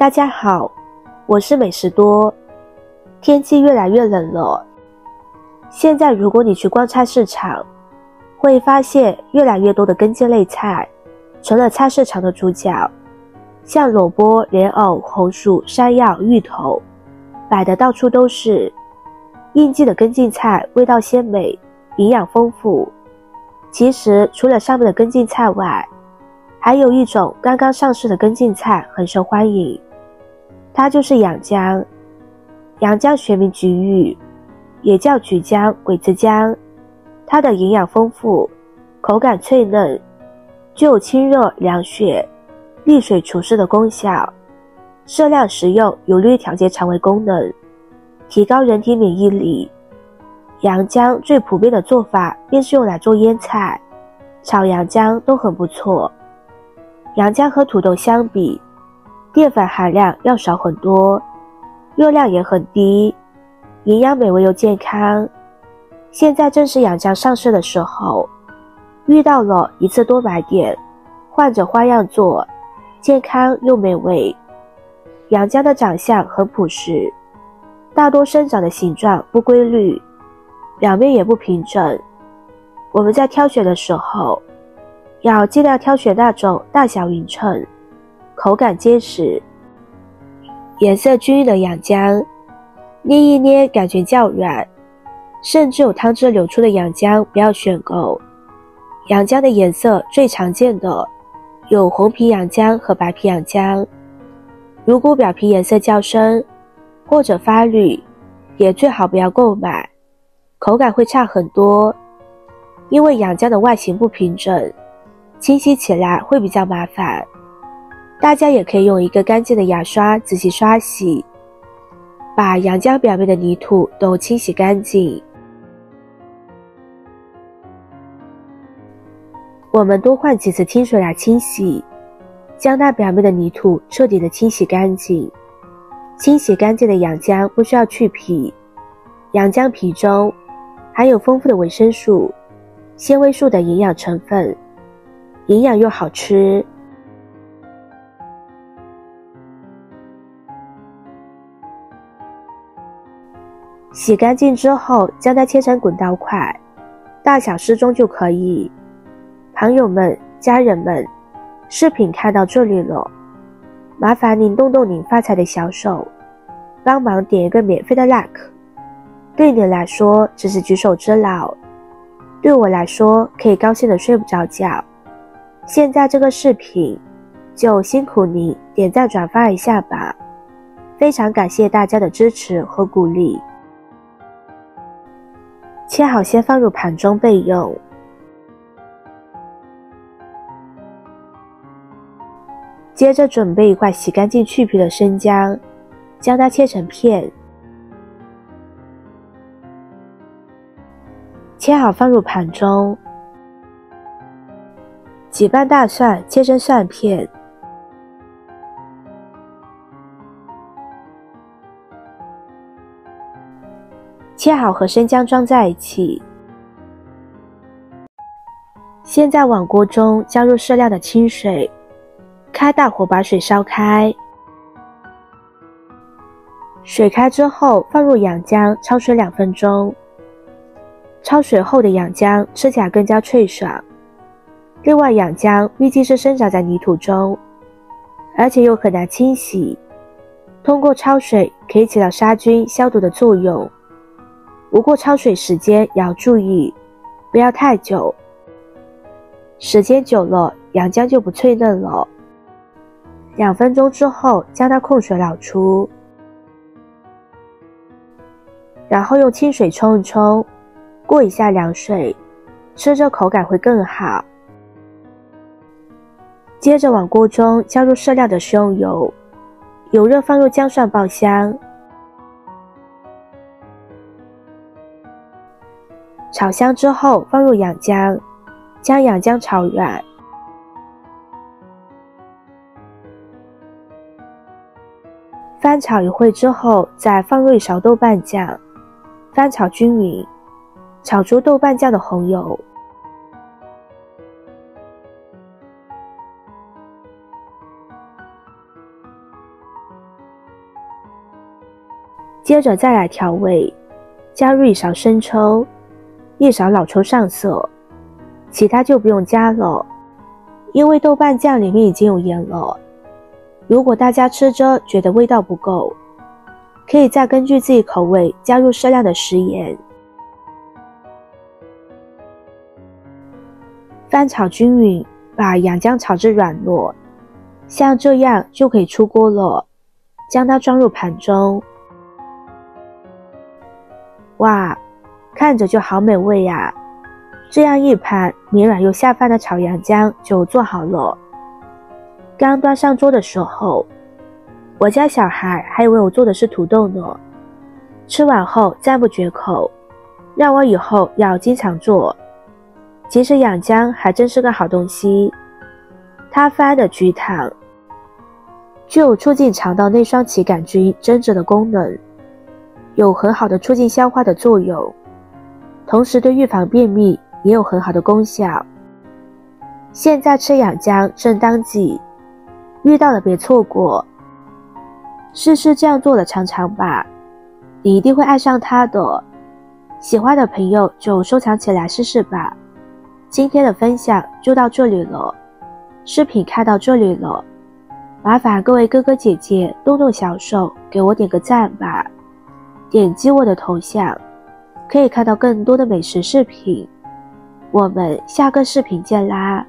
大家好，我是美食多。天气越来越冷了，现在如果你去逛菜市场，会发现越来越多的根茎类菜成了菜市场的主角，像萝卜、莲藕、红薯、山药、芋头，摆得到处都是。应季的根茎菜味道鲜美，营养丰富。其实除了上面的根茎菜外，还有一种刚刚上市的根茎菜很受欢迎，它就是洋姜。洋姜学名菊芋，也叫菊姜、鬼子姜。它的营养丰富，口感脆嫩，具有清热凉血、利水除湿的功效，适量食用有利于调节肠胃功能，提高人体免疫力。洋姜最普遍的做法便是用来做腌菜，炒洋姜都很不错。洋姜和土豆相比，淀粉含量要少很多，热量也很低，营养美味又健康。现在正是洋姜上市的时候，遇到了一次多买点，换着花样做，健康又美味。洋姜的长相很朴实，大多生长的形状不规律，表面也不平整。我们在挑选的时候，要尽量挑选那种大小匀称、口感结实、颜色均匀的洋姜，捏一捏感觉较软，甚至有汤汁流出的洋姜不要选购。洋姜的颜色最常见的有红皮洋姜和白皮洋姜，如果表皮颜色较深或者发绿，也最好不要购买，口感会差很多。因为洋姜的外形不平整，清洗起来会比较麻烦，大家也可以用一个干净的牙刷仔细刷洗，把洋姜表面的泥土都清洗干净。我们多换几次清水来清洗，将那表面的泥土彻底的清洗干净。清洗干净的洋姜不需要去皮，洋姜皮中含有丰富的维生素、纤维素等营养成分，营养又好吃。洗干净之后，将它切成滚刀块，大小适中就可以。朋友们、家人们，视频看到这里了，麻烦您动动您发财的小手，帮忙点一个免费的 like。 对你来说只是举手之劳，对我来说可以高兴的睡不着觉。现在这个视频就辛苦您点赞转发一下吧，非常感谢大家的支持和鼓励。切好先放入盘中备用。接着准备一块洗干净去皮的生姜，将它切成片，切好放入盘中。几瓣大蒜切成蒜片，切好和生姜装在一起。现在往锅中加入适量的清水，开大火把水烧开。水开之后放入洋姜，焯水2分钟。焯水后的洋姜吃起来更加脆爽。另外，洋姜毕竟是生长在泥土中，而且又很难清洗，通过焯水可以起到杀菌消毒的作用。不过焯水时间也要注意，不要太久，时间久了洋姜就不脆嫩了。2分钟之后将它控水捞出，然后用清水冲一冲，过一下凉水，吃着口感会更好。接着往锅中加入适量的食用油，油热放入姜蒜爆香，炒香之后放入洋姜，将洋姜炒软。翻炒一会之后，再放入一勺豆瓣酱，翻炒均匀，炒出豆瓣酱的红油。接着再来调味，加入1勺生抽，1勺老抽上色，其他就不用加了，因为豆瓣酱里面已经有盐了。如果大家吃着觉得味道不够，可以再根据自己口味加入适量的食盐。翻炒均匀，把洋姜炒至软糯，像这样就可以出锅了，将它装入盘中。哇，看着就好美味呀！这样一盘绵软又下饭的炒洋姜就做好了。刚端上桌的时候，我家小孩还以为我做的是土豆呢，吃完后赞不绝口，让我以后要经常做。其实洋姜还真是个好东西，它发的菊糖具有促进肠道内双歧杆菌增殖的功能，有很好的促进消化的作用，同时对预防便秘也有很好的功效。现在吃洋姜正当季，遇到了别错过，试试这样做的尝尝吧，你一定会爱上它的。喜欢的朋友就收藏起来试试吧。今天的分享就到这里了，视频看到这里了，麻烦各位哥哥姐姐动动小手给我点个赞吧，点击我的头像可以看到更多的美食视频，我们下个视频见啦。